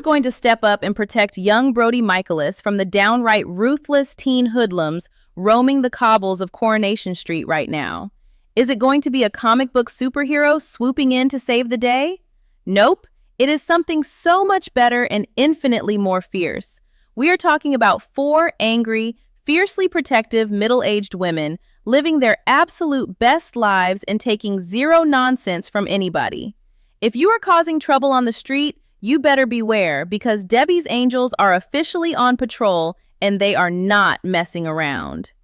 going to step up and protect young Brody Michaelis from the downright ruthless teen hoodlums roaming the cobbles of Coronation Street right now? Is it going to be a comic book superhero swooping in to save the day? Nope, it is something so much better and infinitely more fierce. We are talking about four angry, fiercely protective middle-aged women living their absolute best lives and taking zero nonsense from anybody. If you are causing trouble on the street, you better beware, because Debbie's Angels are officially on patrol and they are not messing around.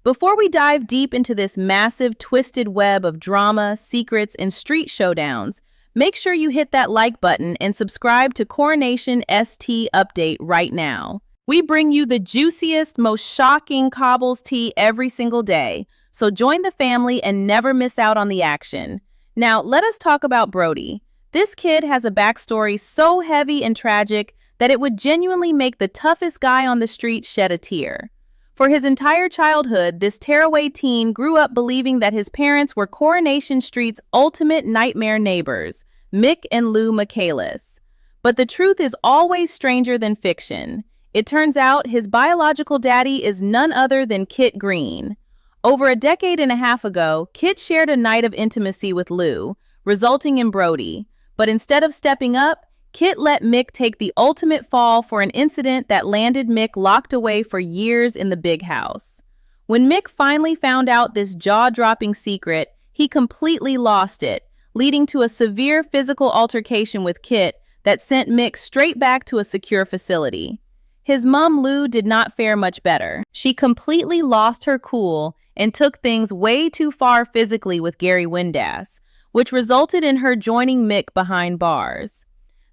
Before we dive deep into this massive, twisted web of drama, secrets, and street showdowns, make sure you hit that like button and subscribe to CoronationST Update right now. We bring you the juiciest, most shocking cobbles tea every single day, so join the family and never miss out on the action. Now, let us talk about Brody. This kid has a backstory so heavy and tragic that it would genuinely make the toughest guy on the street shed a tear. For his entire childhood, this tearaway teen grew up believing that his parents were Coronation Street's ultimate nightmare neighbors, Mick and Lou Michaelis. But the truth is always stranger than fiction. It turns out his biological daddy is none other than Kit Green. Over a decade and a half ago, Kit shared a night of intimacy with Lou, resulting in Brody. But instead of stepping up, Kit let Mick take the ultimate fall for an incident that landed Mick locked away for years in the big house. When Mick finally found out this jaw-dropping secret, he completely lost it, leading to a severe physical altercation with Kit that sent Mick straight back to a secure facility. His mom, Lou, did not fare much better. She completely lost her cool and took things way too far physically with Gary Windass, which resulted in her joining Mick behind bars.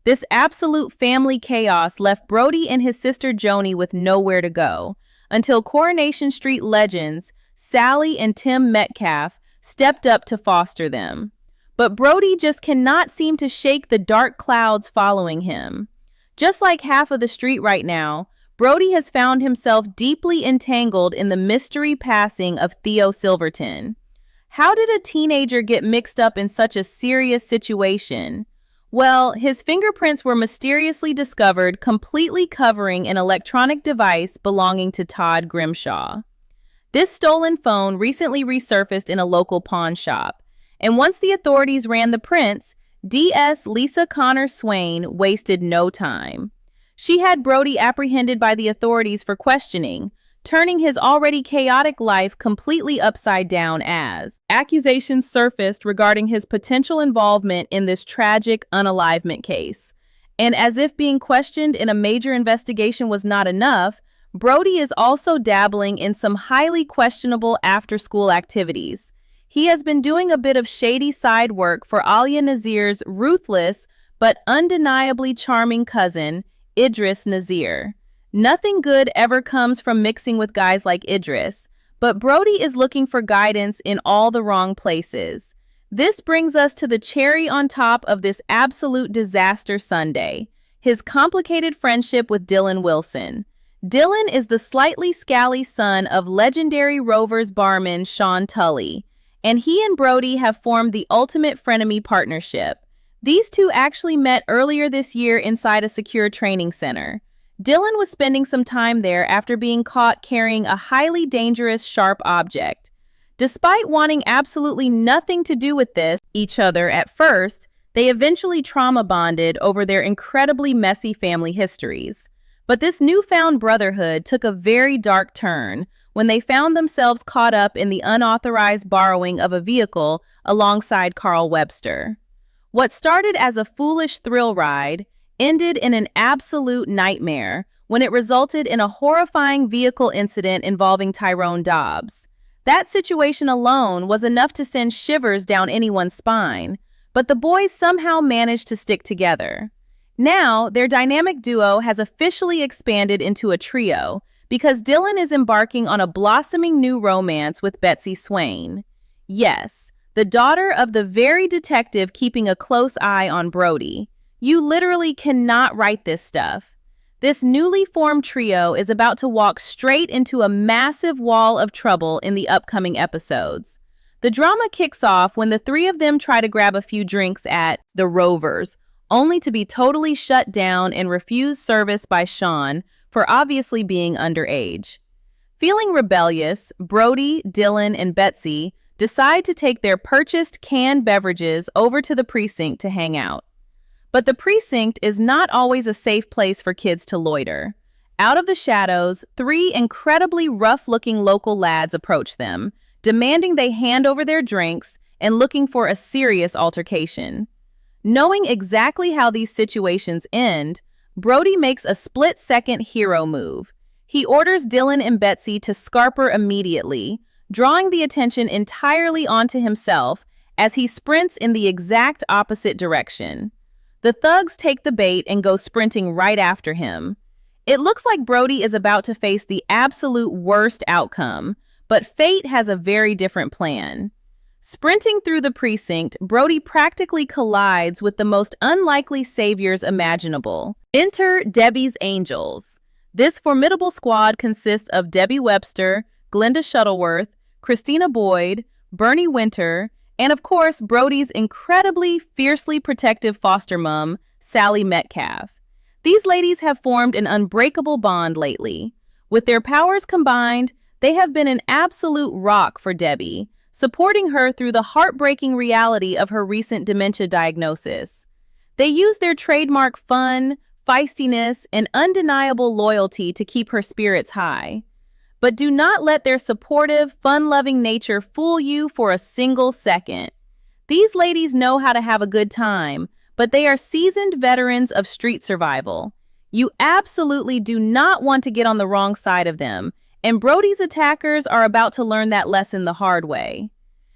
This absolute family chaos left Brody and his sister Joni with nowhere to go, until Coronation Street legends Sally and Tim Metcalf stepped up to foster them. But Brody just cannot seem to shake the dark clouds following him. Just like half of the street right now, Brody has found himself deeply entangled in the mystery passing of Theo Silverton. How did a teenager get mixed up in such a serious situation? Well, his fingerprints were mysteriously discovered completely covering an electronic device belonging to Todd Grimshaw. This stolen phone recently resurfaced in a local pawn shop, and once the authorities ran the prints, DS Lisa Connor Swain wasted no time. She had Brody apprehended by the authorities for questioning, turning his already chaotic life completely upside down as accusations surfaced regarding his potential involvement in this tragic unalivement case. And as if being questioned in a major investigation was not enough, Brody is also dabbling in some highly questionable after-school activities. He has been doing a bit of shady side work for Alia Nazir's ruthless but undeniably charming cousin, Idris Nazir. Nothing good ever comes from mixing with guys like Idris, but Brody is looking for guidance in all the wrong places. This brings us to the cherry on top of this absolute disaster Sunday, his complicated friendship with Dylan Wilson. Dylan is the slightly scally son of legendary Rovers barman Sean Tully, and he and Brody have formed the ultimate frenemy partnership. These two actually met earlier this year inside a secure training center. Dylan was spending some time there after being caught carrying a highly dangerous, sharp object. Despite wanting absolutely nothing to do with each other at first, they eventually trauma bonded over their incredibly messy family histories. But this newfound brotherhood took a very dark turn when they found themselves caught up in the unauthorized borrowing of a vehicle alongside Carl Webster. What started as a foolish thrill ride ended in an absolute nightmare when it resulted in a horrifying vehicle incident involving Tyrone Dobbs. That situation alone was enough to send shivers down anyone's spine, but the boys somehow managed to stick together. Now, their dynamic duo has officially expanded into a trio because Dylan is embarking on a blossoming new romance with Betsy Swain. Yes, the daughter of the very detective keeping a close eye on Brody. You literally cannot write this stuff. This newly formed trio is about to walk straight into a massive wall of trouble in the upcoming episodes. The drama kicks off when the three of them try to grab a few drinks at the Rovers, only to be totally shut down and refused service by Sean for obviously being underage. Feeling rebellious, Brody, Dylan, and Betsy decide to take their purchased canned beverages over to the precinct to hang out. But the precinct is not always a safe place for kids to loiter. Out of the shadows, three incredibly rough-looking local lads approach them, demanding they hand over their drinks and looking for a serious altercation. Knowing exactly how these situations end, Brody makes a split-second hero move. He orders Dylan and Betsy to scarper immediately, drawing the attention entirely onto himself as he sprints in the exact opposite direction. The thugs take the bait and go sprinting right after him. It looks like Brody is about to face the absolute worst outcome, but fate has a very different plan. Sprinting through the precinct, Brody practically collides with the most unlikely saviors imaginable. Enter Debbie's Angels. This formidable squad consists of Debbie Webster, Glenda Shuttleworth, Christina Boyd, Bernie Winter, and of course, Brody's incredibly, fiercely protective foster mom, Sally Metcalf. These ladies have formed an unbreakable bond lately. With their powers combined, they have been an absolute rock for Debbie, supporting her through the heartbreaking reality of her recent dementia diagnosis. They use their trademark fun, feistiness, and undeniable loyalty to keep her spirits high. But do not let their supportive, fun-loving nature fool you for a single second. These ladies know how to have a good time, but they are seasoned veterans of street survival. You absolutely do not want to get on the wrong side of them, and Brody's attackers are about to learn that lesson the hard way.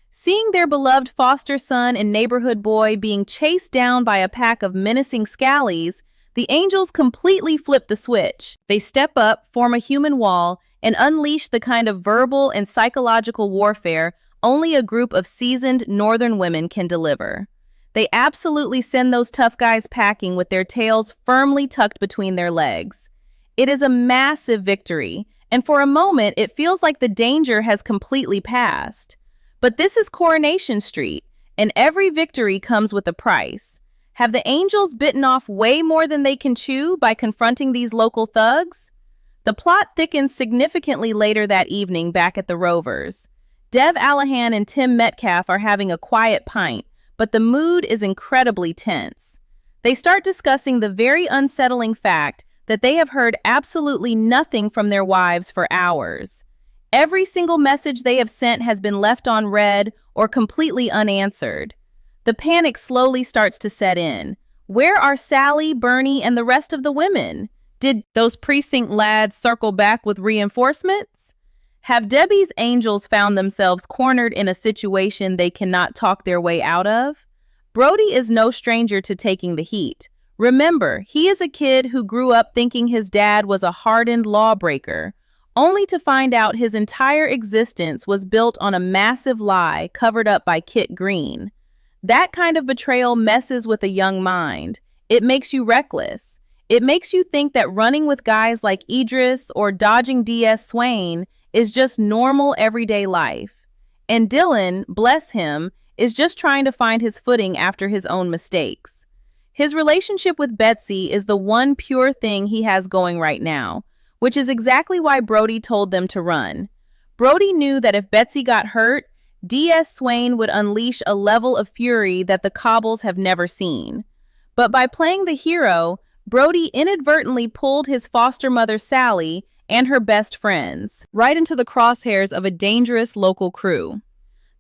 Seeing their beloved foster son and neighborhood boy being chased down by a pack of menacing scallies, the Angels completely flip the switch. They step up, form a human wall, and unleash the kind of verbal and psychological warfare only a group of seasoned northern women can deliver. They absolutely send those tough guys packing with their tails firmly tucked between their legs. It is a massive victory, and for a moment it feels like the danger has completely passed. But this is Coronation Street, and every victory comes with a price. Have the Angels bitten off way more than they can chew by confronting these local thugs? The plot thickens significantly later that evening back at the Rovers. Dev Allahan and Tim Metcalf are having a quiet pint, but the mood is incredibly tense. They start discussing the very unsettling fact that they have heard absolutely nothing from their wives for hours. Every single message they have sent has been left unread or completely unanswered. The panic slowly starts to set in. Where are Sally, Bernie, and the rest of the women? Did those precinct lads circle back with reinforcements? Have Debbie's Angels found themselves cornered in a situation they cannot talk their way out of? Brody is no stranger to taking the heat. Remember, he is a kid who grew up thinking his dad was a hardened lawbreaker, only to find out his entire existence was built on a massive lie covered up by Kit Green. That kind of betrayal messes with a young mind. It makes you reckless. It makes you think that running with guys like Idris or dodging D.S. Swain is just normal everyday life. And Dylan, bless him, is just trying to find his footing after his own mistakes. His relationship with Betsy is the one pure thing he has going right now, which is exactly why Brody told them to run. Brody knew that if Betsy got hurt, D.S. Swain would unleash a level of fury that the Cobbles have never seen. But by playing the hero, Brody inadvertently pulled his foster mother Sally and her best friends right into the crosshairs of a dangerous local crew.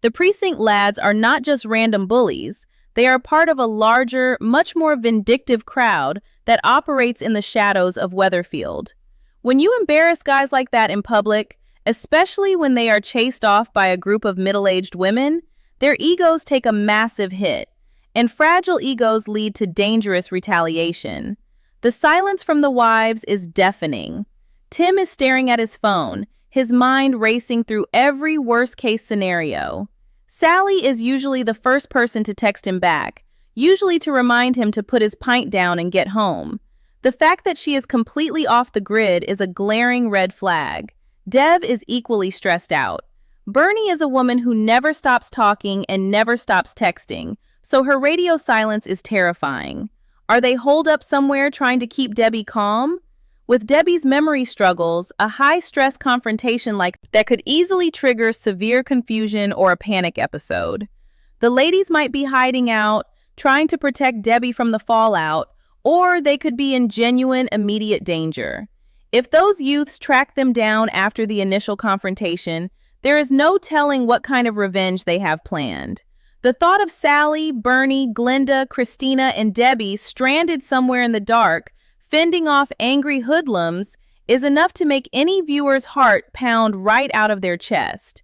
The precinct lads are not just random bullies. They are part of a larger, much more vindictive crowd that operates in the shadows of Weatherfield. When you embarrass guys like that in public, especially when they are chased off by a group of middle-aged women, their egos take a massive hit, and fragile egos lead to dangerous retaliation. The silence from the wives is deafening. Tim is staring at his phone, his mind racing through every worst-case scenario. Sally is usually the first person to text him back, usually to remind him to put his pint down and get home. The fact that she is completely off the grid is a glaring red flag. Dev is equally stressed out. Bernie is a woman who never stops talking and never stops texting, so her radio silence is terrifying. Are they holed up somewhere trying to keep Debbie calm? With Debbie's memory struggles, a high-stress confrontation like that could easily trigger severe confusion or a panic episode. The ladies might be hiding out, trying to protect Debbie from the fallout, or they could be in genuine, immediate danger. If those youths track them down after the initial confrontation, there is no telling what kind of revenge they have planned. The thought of Sally, Bernie, Glenda, Christina, and Debbie stranded somewhere in the dark, fending off angry hoodlums, is enough to make any viewer's heart pound right out of their chest.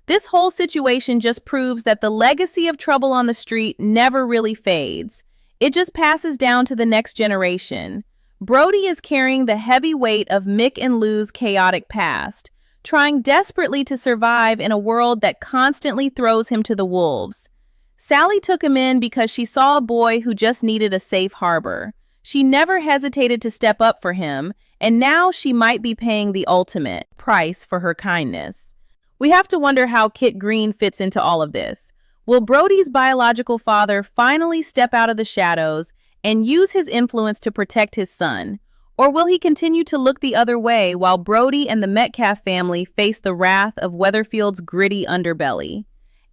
This whole situation just proves that the legacy of trouble on the street never really fades. It just passes down to the next generation. Brody is carrying the heavy weight of Mick and Lou's chaotic past, trying desperately to survive in a world that constantly throws him to the wolves. Sally took him in because she saw a boy who just needed a safe harbor. She never hesitated to step up for him, and now she might be paying the ultimate price for her kindness. We have to wonder how Kit Green fits into all of this. Will Brody's biological father finally step out of the shadows and use his influence to protect his son? Or will he continue to look the other way while Brody and the Metcalf family face the wrath of Weatherfield's gritty underbelly?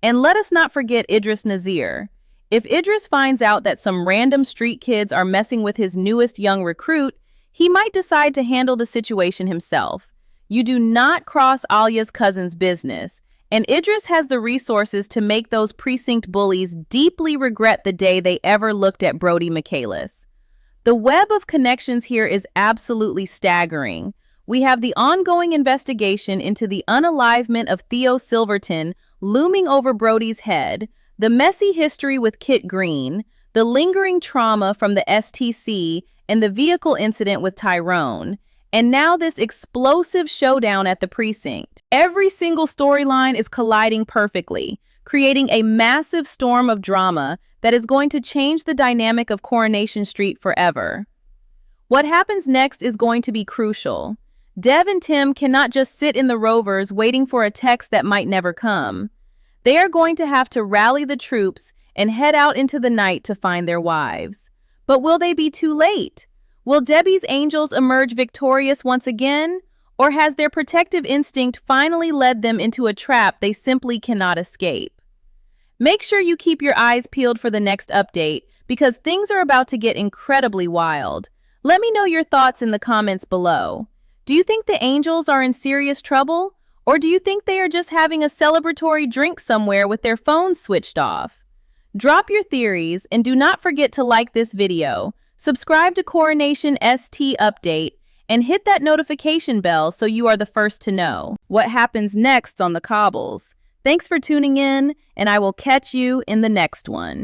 And let us not forget Idris Nazir. If Idris finds out that some random street kids are messing with his newest young recruit, he might decide to handle the situation himself. You do not cross Alia's cousin's business, and Idris has the resources to make those precinct bullies deeply regret the day they ever looked at Brody Michaelis. The web of connections here is absolutely staggering. We have the ongoing investigation into the unalivement of Theo Silverton looming over Brody's head, the messy history with Kit Green, the lingering trauma from the STC and the vehicle incident with Tyrone, and now this explosive showdown at the precinct. Every single storyline is colliding perfectly, creating a massive storm of drama that is going to change the dynamic of Coronation Street forever. What happens next is going to be crucial. Dev and Tim cannot just sit in the Rovers waiting for a text that might never come. They are going to have to rally the troops and head out into the night to find their wives. But will they be too late? Will Debbie's angels emerge victorious once again? Or has their protective instinct finally led them into a trap they simply cannot escape? Make sure you keep your eyes peeled for the next update, because things are about to get incredibly wild. Let me know your thoughts in the comments below. Do you think the angels are in serious trouble? Or do you think they are just having a celebratory drink somewhere with their phones switched off? Drop your theories and do not forget to like this video, subscribe to CoronationST Update, and hit that notification bell so you are the first to know what happens next on the cobbles. Thanks for tuning in, and I will catch you in the next one.